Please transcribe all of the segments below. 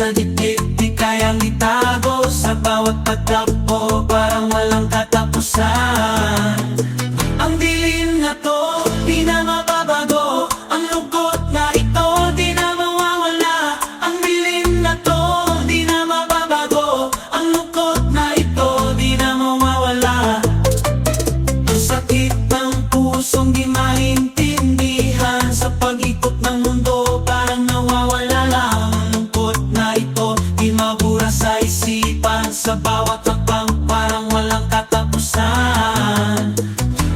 sa dibdib, di kayang itago. Sa bawat pagtakbo, parang walang katapusan. Ang dilim na to, di na mababago. Ang lungkot na ito, di na mawawala. Ang dilim na to, di na mababago. Ang lungkot na ito, di na mawawala. Ang sakit ng pusong di maintindihan. Sa pag-ikot ng mundo, parang nawawala lang. Ang lungkot na ito, di mabura sa isipan. Sa bawat hakbang, parang walang katapusan.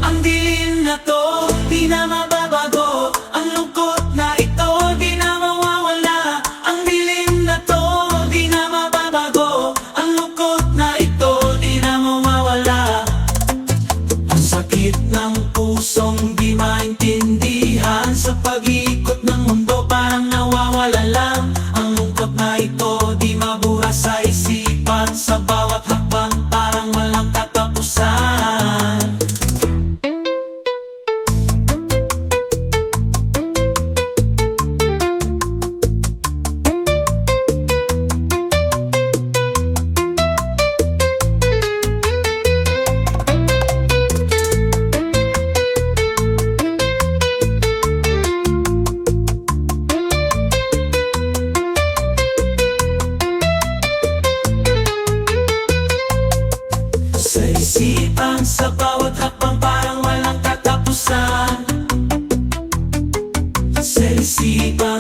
Ang dilim na to, di na mababago. Ang lungkot na ito, di na mawawala. Ang dilim na to, di na mababago. Ang lungkot na ito, di na mawawala. Ang sakit ng pusong di maintindihan. Sa pag-iikot ng mundo, parang nawawala lang. Ang lungkot na ito, di mabura sa isipan. Sa bawat hakbang, parang walang katapusan. Sa isipan, sa bawat hakbang, parang walang katapusan. Sa isipan,